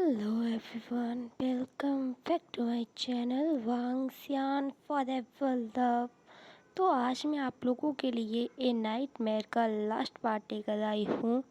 Hello everyone, welcome back to my channel Wangxian forever love. तो आज मैं आप लोगों के लिए ए नाइट मेयर का लास्ट पार्ट लेकर आई हूँ।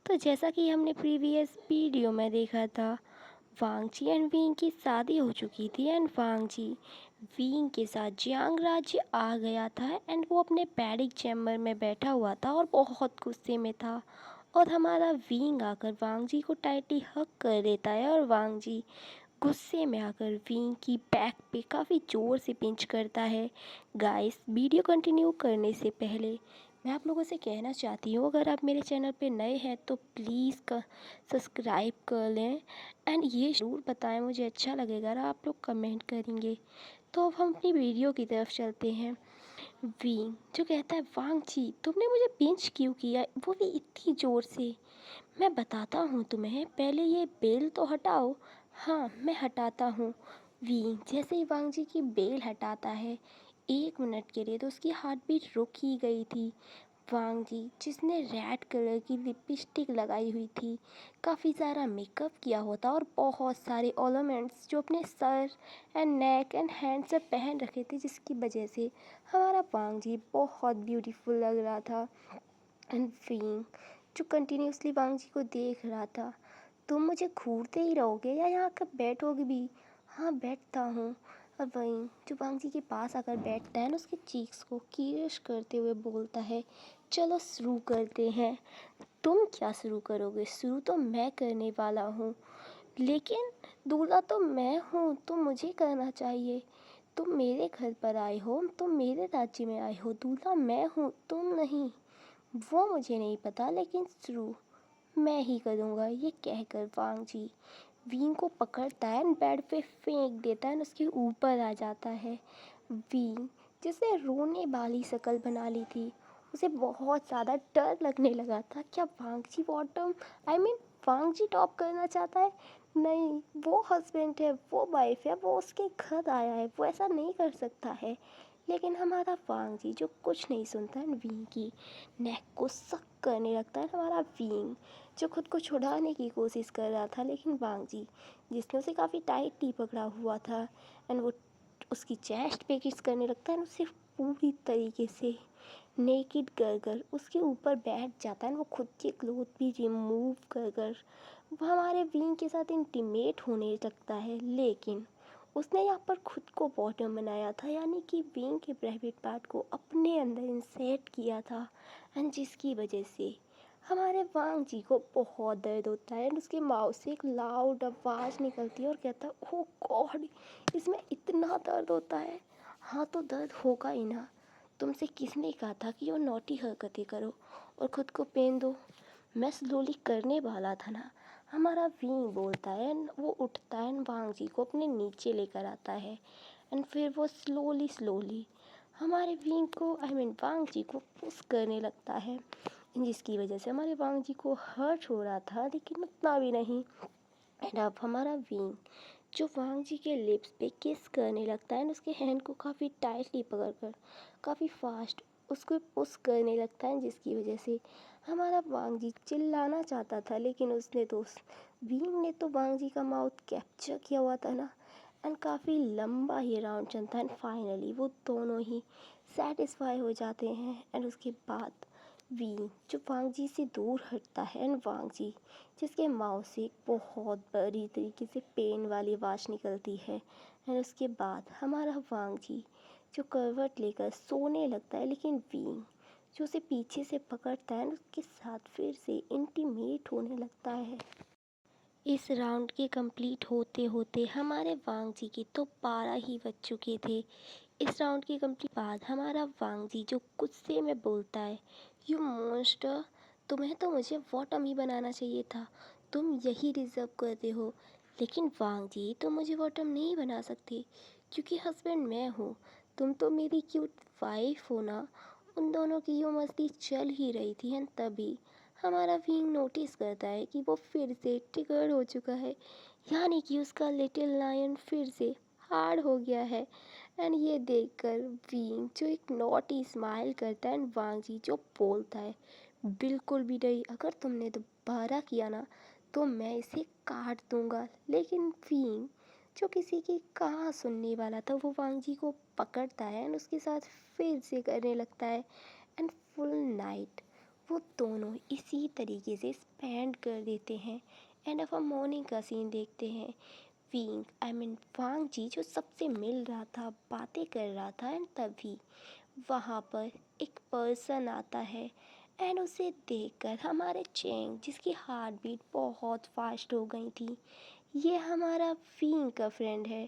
तो जैसा कि हमने प्रीवियस वीडियो में देखा था, वांगजी एंड विंग की शादी हो चुकी थी एंड वांगजी विंग के साथ जियांग राज्य आ गया था एंड वो अपने पैडिक चैम्बर में बैठा हुआ था और बहुत गुस्से में था। और हमारा विंग आकर वांगजी को टाइटली हग कर देता है और वांगजी गुस्से में आकर विंग की बैक पे काफ़ी ज़ोर से पिंच करता है। गाइस, वीडियो कंटिन्यू करने से पहले मैं आप लोगों से कहना चाहती हूँ, अगर आप मेरे चैनल पे नए हैं तो प्लीज़ सब्सक्राइब कर लें एंड ये ज़रूर बताएं, मुझे अच्छा लगेगा अगर आप लोग कमेंट करेंगे। तो अब हम अपनी वीडियो की तरफ चलते हैं। विंग जो कहता है, वांगजी तुमने मुझे पिंच क्यों किया, वो भी इतनी ज़ोर से। मैं बताता हूँ तुम्हें, पहले ये बेल तो हटाओ। हाँ, मैं हटाता हूँ। विंग जैसे ही वांगजी की बेल हटाता है, 1 मिनट के लिए तो उसकी हार्ट बीट रुक ही गई थी। वांगजी जिसने रेड कलर की लिपस्टिक लगाई हुई थी, काफ़ी सारा मेकअप किया होता और बहुत सारे ऑर्नामेंट्स जो अपने sir and neck and hand से पहन रखे थे, जिसकी वजह से हमारा वांगजी बहुत ब्यूटीफुल लग रहा था। एंड विंग जो कंटिन्यूसली वांगजी को देख रहा था, तुम मुझे घूरते ही रहोगे या यहाँ कब बैठोगे भी? हाँ, बैठता हूँ। और वहीं जो वांगजी के पास आकर बैठता है ना, उसके चीक्स को किरश करते हुए बोलता है, चलो शुरू करते हैं। तुम क्या शुरू करोगे? शुरू तो मैं करने वाला हूँ, लेकिन दूल्हा तो मैं हूँ तो मुझे करना चाहिए। तुम मेरे घर पर आए हो, तुम मेरे राज्य में आए हो, दूल्हा मैं हूँ तुम नहीं। वो मुझे नहीं पता, लेकिन शुरू मैं ही करूँगा। ये कहकर वांगजी विंग को पकड़ता है एंड बेड पे फेंक देता है, उसके ऊपर आ जाता है। विंग जिसने रोने वाली शक्ल बना ली थी, उसे बहुत ज़्यादा डर लगने लगा था। क्या वांगजी बॉटम वांगजी टॉप करना चाहता है? नहीं, वो हस्बैंड है, वो वाइफ है, वो उसके घर आया है, वो ऐसा नहीं कर सकता है। लेकिन हमारा वांगजी जो कुछ नहीं सुनता है, विंग की नेक को सक करने लगता है। हमारा विंग जो खुद को छुड़ाने की कोशिश कर रहा था, लेकिन वांगजी जिसने उसे काफ़ी टाइटली पकड़ा हुआ था एंड वो उसकी चेस्ट पे किस करने लगता है, उसे पूरी तरीके से नेकिड कर कर उसके ऊपर बैठ जाता है। वो खुद के क्लोथ भी रिमूव कर कर वो हमारे विंग के साथ इंटीमेट होने लगता है। लेकिन उसने यहाँ पर खुद को बॉटम बनाया था, यानी कि विंग के प्राइवेट पार्ट को अपने अंदर इंसर्ट किया था एंड जिसकी वजह से हमारे वांगजी को बहुत दर्द होता है एंड उसके माउथ से एक लाउड आवाज़ निकलती है और कहता है, ओह गॉड, इसमें इतना दर्द होता है। हाँ, तो दर्द होगा ही ना। तुमसे किसने कहा था कि वो नॉटी हरकतें करो और खुद को पेन दो? मैं स्लोली करने वाला था ना। हमारा विंग बोलता है एंड वो उठता है एंड वांगजी को अपने नीचे लेकर आता है एंड फिर वो स्लोली स्लोली हमारे विंग को वांगजी को पुश करने लगता है, जिसकी वजह से हमारे वांगजी को हर्ट हो रहा था, लेकिन उतना भी नहीं। एंड अब हमारा विंग जो वांगजी के लिप्स पे किस करने लगता है, उसके हैंड को काफ़ी टाइटली पकड़कर काफ़ी फास्ट उसको पुश करने लगता है, जिसकी वजह से हमारा वांगजी चिल्लाना चाहता था, लेकिन उसने तो विंग ने तो वांगजी का माउथ कैप्चर किया हुआ था ना। एंड काफ़ी लंबा ही राउंड चलता है एंड फाइनली वो दोनों ही सेटिस्फाई हो जाते हैं। एंड उसके बाद विंग जो वांगजी से दूर हटता है एंड वांगजी जिसके माउथ से एक बहुत बड़ी तरीके से पेन वाली आवाज़ निकलती है एंड उसके बाद हमारा वांगजी जो करवट लेकर सोने लगता है, लेकिन विंग जो उसे पीछे से पकड़ता है उसके साथ फिर से इंटीमेट होने लगता है। इस राउंड के कंप्लीट होते होते हमारे वांगजी के तो 12 ही बज चुके थे। इस राउंड के कंप्लीट बाद हमारा वांगजी जो गुस्से में बोलता है, यू मॉन्स्टर, तुम्हें तो मुझे बॉटम ही बनाना चाहिए था, तुम यही डिज़र्व करते हो। लेकिन वांगजी तुम मुझे बॉटम नहीं बना सकती, क्योंकि हस्बैंड मैं हूँ, तुम तो मेरी क्यूट वाइफ हो ना। उन दोनों की यूँ मस्ती चल ही रही थी एंड तभी हमारा विंग नोटिस करता है कि वो फिर से ट्रिगर हो चुका है, यानी कि उसका लिटिल लायन फिर से हार्ड हो गया है। एंड ये देखकर विंग जो एक नॉटी स्माइल करता है एंड वांगजी जो बोलता है, बिल्कुल भी नहीं, अगर तुमने दोबारा किया ना तो मैं इसे काट दूंगा। लेकिन वींग जो किसी की कहाँ सुनने वाला था, वो वांग जी को पकड़ता है एंड उसके साथ फिर से करने लगता है। एंड फुल नाइट वो दोनों इसी तरीके से स्पेंड कर देते हैं। एंड अब हम मॉर्निंग का सीन देखते हैं। विंग आई मीन वांग जी जो सबसे मिल रहा था, बातें कर रहा था, एंड तभी वहाँ पर एक पर्सन आता है। एंड उसे देखकर हमारे चेंग जिसकी हार्ट बीट बहुत फास्ट हो गई थी, ये हमारा विंग का फ्रेंड है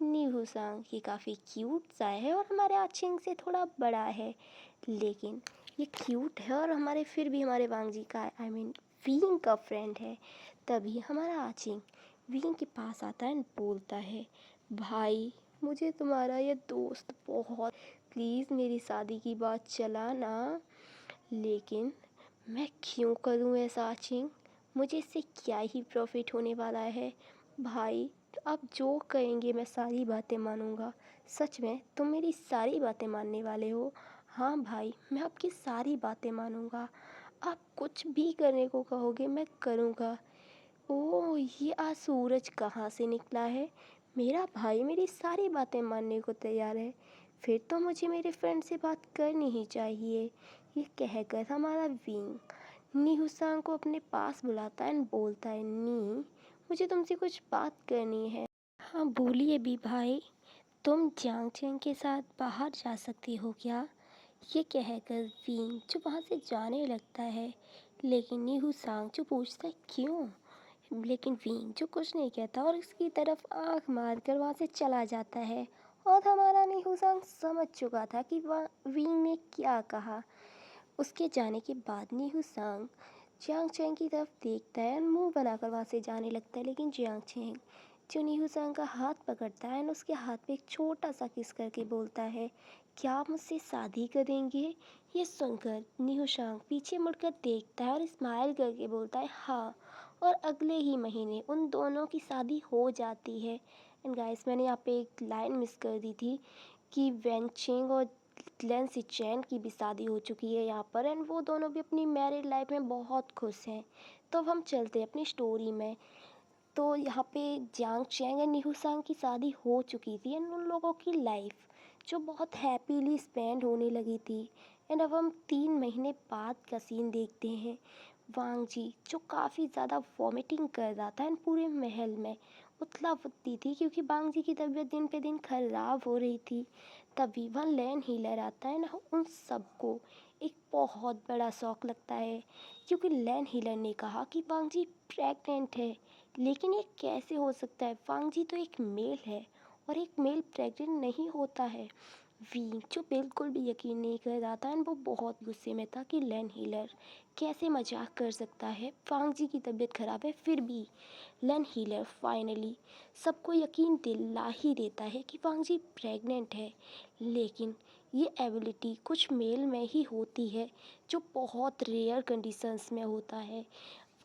नीहू सांग। ये काफ़ी क्यूट सा है और हमारे आचिंग से थोड़ा बड़ा है, लेकिन ये क्यूट है और हमारे फिर भी हमारे वांग जी का आई मीन विंग का फ्रेंड है। तभी हमारा आचिंग विंग के पास आता है एंड बोलता है, भाई मुझे तुम्हारा ये दोस्त बहुत, प्लीज़ मेरी शादी की बात चला ना। लेकिन मैं क्यों करूं ऐसा आचिंग, मुझे इससे क्या ही प्रॉफिट होने वाला है। भाई आप जो कहेंगे मैं सारी बातें मानूंगा। सच में तुम मेरी सारी बातें मानने वाले हो? हाँ भाई, मैं आपकी सारी बातें मानूंगा। आप कुछ भी करने को कहोगे मैं करूँगा। ओह, ये आज सूरज कहाँ से निकला है? मेरा भाई मेरी सारी बातें मानने को तैयार है। फिर तो मुझे मेरे फ्रेंड से बात करनी ही चाहिए। ये कहकर हमारा विंग नी हुसैन को अपने पास बुलाता है एंड बोलता है, नी मुझे तुमसे कुछ बात करनी है। हाँ बोलिए भी भाई, तुम जियांग चेंग के साथ बाहर जा सकती हो क्या? ये कहकर विंग जो वहाँ से जाने लगता है, लेकिन नीहू सांग जो पूछता है क्यों, लेकिन विंग जो कुछ नहीं कहता और उसकी तरफ आंख मारकर वहाँ से चला जाता है। और हमारा नीहू सांग समझ चुका था कि वह विंग ने क्या कहा। उसके जाने के बाद नीहू सांग जियांग चेंग की तरफ देखता है और मुंह बनाकर वहाँ से जाने लगता है, लेकिन जियांग चेंग जो नीहू सांग का हाथ पकड़ता है और उसके हाथ पे एक छोटा सा किस करके बोलता है, क्या आप मुझसे शादी करेंगे? ये सुनकर नीहू सांग पीछे मुड़कर देखता है और स्माइल करके बोलता है हाँ। और अगले ही महीने उन दोनों की शादी हो जाती है। एंड गाइस, मैंने यहाँ पे एक लाइन मिस कर दी थी कि वेंचिंग और ग्लेन सिचैन की भी शादी हो चुकी है यहाँ पर, एंड वो दोनों भी अपनी मैरिड लाइफ में बहुत खुश हैं। तो अब हम चलते हैं अपनी स्टोरी में। तो यहाँ पे जियांग चैंग एंड निहू सांग की शादी हो चुकी थी एंड उन लोगों की लाइफ जो बहुत हैप्पीली स्पेंड होने लगी थी। एंड अब हम 3 महीने बाद का सीन देखते हैं। वांग जी जो काफ़ी ज़्यादा वॉमिटिंग कर रहा था एंड पूरे महल में उथला पुथली थी, क्योंकि वांग जी की तबीयत दिन पे दिन खराब हो रही थी। तभी वहाँ लैन हीलर आता है ना, उन सबको एक बहुत बड़ा शौक लगता है, क्योंकि लैन हीलर ने कहा कि वांग जी प्रेग्नेंट है। लेकिन ये कैसे हो सकता है, वांग जी तो एक मेल है और एक मेल प्रेग्नेंट नहीं होता है। वी जो बिल्कुल भी यकीन नहीं कर रहा था एंड वो बहुत गुस्से में था कि लैन हीलर कैसे मजाक कर सकता है, वांग जी की तबीयत खराब है फिर भी। लैन हीलर फाइनली सबको यकीन दिला ही देता है कि वांग जी प्रेग्नेंट है। लेकिन ये एबिलिटी कुछ मेल में ही होती है, जो बहुत रेयर कंडीशंस में होता है।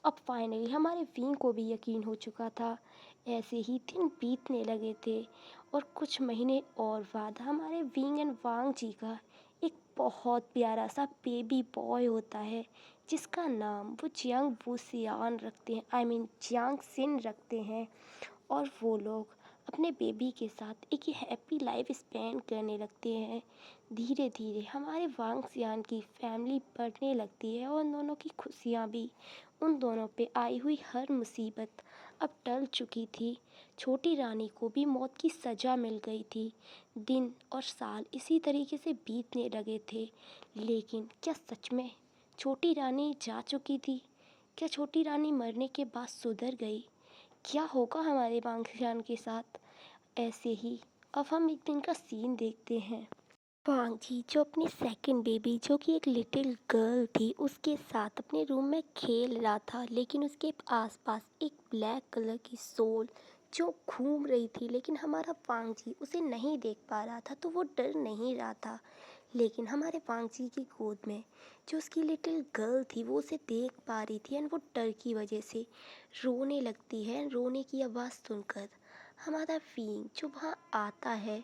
अब फाइनली हमारे विंग को भी यकीन हो चुका था। ऐसे ही दिन बीतने लगे थे और कुछ महीने और बाद हमारे विंग एंड वांग जी का एक बहुत प्यारा सा बेबी बॉय होता है, जिसका नाम वो जियांग वूसियान रखते हैं, आई मीन जियांग सिन रखते हैं। और वो लोग अपने बेबी के साथ एक हैप्पी लाइफ स्पेंड करने लगते हैं। धीरे धीरे हमारे वांग सियान की फैमिली बढ़ने लगती है और उन दोनों की खुशियाँ भी। उन दोनों पे आई हुई हर मुसीबत अब टल चुकी थी। छोटी रानी को भी मौत की सज़ा मिल गई थी। दिन और साल इसी तरीके से बीतने लगे थे। लेकिन क्या सच में छोटी रानी जा चुकी थी? क्या छोटी रानी मरने के बाद सुधर गई? क्या होगा हमारे वांगशान के साथ? ऐसे ही अब हम एक दिन का सीन देखते हैं। वांग जी जो अपनी सेकंड बेबी जो कि एक लिटिल गर्ल थी उसके साथ अपने रूम में खेल रहा था, लेकिन उसके आसपास एक ब्लैक कलर की सोल जो घूम रही थी, लेकिन हमारा वांग जी उसे नहीं देख पा रहा था तो वो डर नहीं रहा था। लेकिन हमारे वांग जी की गोद में जो उसकी लिटिल गर्ल थी वो उसे देख पा रही थी एंड वो डर की वजह से रोने लगती है। रोने की आवाज़ सुनकर हमारा वींग जो वहाँ आता है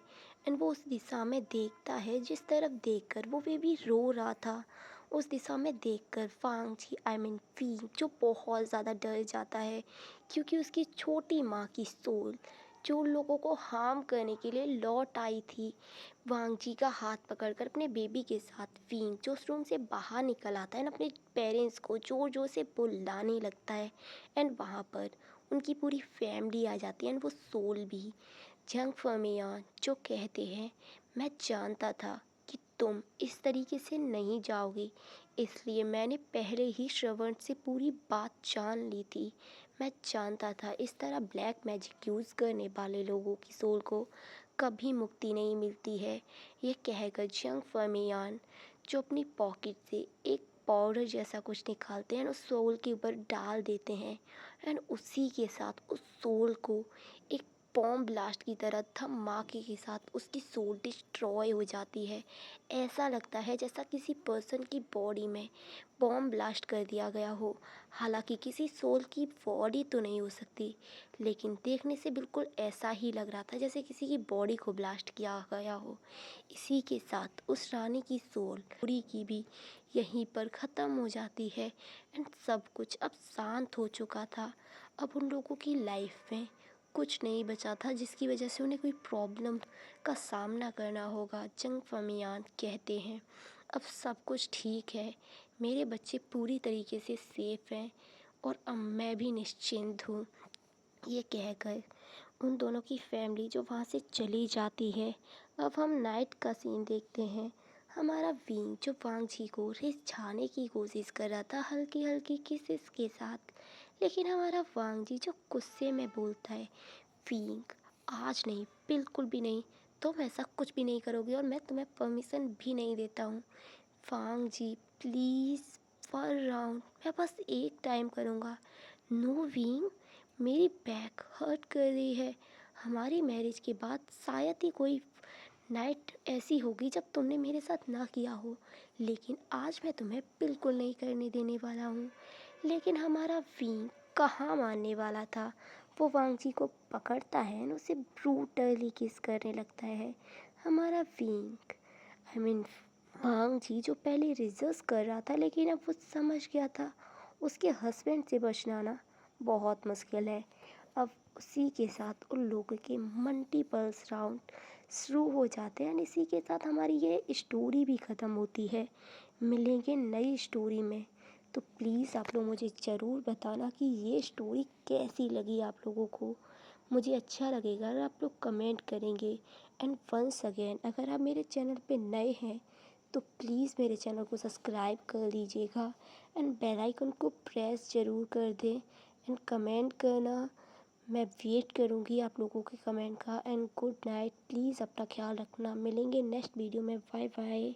एंड वो उस दिशा में देखता है जिस तरफ देखकर वो बेबी रो रहा था। उस दिशा में देखकर वांग जी विंग जो बहुत ज़्यादा डर जाता है, क्योंकि उसकी छोटी माँ की सोल जो उन लोगों को हार्म करने के लिए लौट आई थी, वांग जी का हाथ पकड़कर अपने बेबी के साथ विंग जो उस रूम से बाहर निकल आता है ना, अपने पेरेंट्स को जोर जोर से बुलाने लगता है। एंड वहाँ पर उनकी पूरी फैमिली आ जाती है एंड वो सोल भी। जंग फर्मियान जो कहते हैं, मैं जानता था कि तुम इस तरीके से नहीं जाओगे, इसलिए मैंने पहले ही श्रवण से पूरी बात जान ली थी। मैं जानता था इस तरह ब्लैक मैजिक यूज़ करने वाले लोगों की सोल को कभी मुक्ति नहीं मिलती है। ये कहकर जंग फर्मियान जो अपनी पॉकेट से एक पाउडर जैसा कुछ निकालते हैं, उस सोल के ऊपर डाल देते हैं एंड उसी के साथ उस सोल को एक बॉम्ब ब्लास्ट की तरह धमाके के साथ उसकी सोल डिस्ट्रॉय हो जाती है। ऐसा लगता है जैसा किसी पर्सन की बॉडी में बॉम्ब ब्लास्ट कर दिया गया हो। हालांकि किसी सोल की बॉडी तो नहीं हो सकती, लेकिन देखने से बिल्कुल ऐसा ही लग रहा था जैसे किसी की बॉडी को ब्लास्ट किया गया हो। इसी के साथ उस रानी की सोल पूरी की भी यहीं पर ख़त्म हो जाती है एंड सब कुछ अब शांत हो चुका था। अब उन लोगों की लाइफ में कुछ नहीं बचा था जिसकी वजह से उन्हें कोई प्रॉब्लम का सामना करना होगा। जंग फमियान कहते हैं, अब सब कुछ ठीक है, मेरे बच्चे पूरी तरीके से सेफ हैं और अब मैं भी निश्चिंत हूँ। ये कहकर उन दोनों की फैमिली जो वहाँ से चली जाती है। अब हम नाइट का सीन देखते हैं। हमारा विंग जो वांग जी को रिझाने की कोशिश कर रहा था हल्की हल्की किसेस के साथ, लेकिन हमारा वांग जी जो गुस्से में बोलता है, विंग आज नहीं, बिल्कुल भी नहीं, तुम ऐसा कुछ भी नहीं करोगे और मैं तुम्हें परमिशन भी नहीं देता हूँ। वांग जी प्लीज़, फॉर राउंड मैं बस एक टाइम करूँगा। नो विंग, मेरी बैक हर्ट कर रही है। हमारी मैरिज के बाद शायद ही कोई नाइट ऐसी होगी जब तुमने मेरे साथ ना किया हो, लेकिन आज मैं तुम्हें बिल्कुल नहीं करने देने वाला हूँ। लेकिन हमारा विंग कहाँ मानने वाला था। वो वांग जी को पकड़ता है और उसे ब्रूटली किस करने लगता है। हमारा विंग वांग जी जो पहले रिजर्व कर रहा था, लेकिन अब वो समझ गया था उसके हस्बैंड से बचना ना बहुत मुश्किल है। अब उसी के साथ उन लोगों के मल्टीपल्स राउंड शुरू हो जाते हैं। इसी के साथ हमारी ये स्टोरी भी ख़त्म होती है। मिलेंगे नई स्टोरी में, तो प्लीज़ आप लोग मुझे ज़रूर बताना कि ये स्टोरी कैसी लगी आप लोगों को। मुझे अच्छा लगेगा अगर आप लोग कमेंट करेंगे। एंड वंस अगेन, अगर आप मेरे चैनल पे नए हैं तो प्लीज़ मेरे चैनल को सब्सक्राइब कर लीजिएगा एंड बेल आइकन को प्रेस ज़रूर कर दें एंड कमेंट करना। मैं वेट करूँगी आप लोगों के कमेंट का। एंड गुड नाइट, प्लीज़ अपना ख्याल रखना। मिलेंगे नेक्स्ट वीडियो में। Bye bye.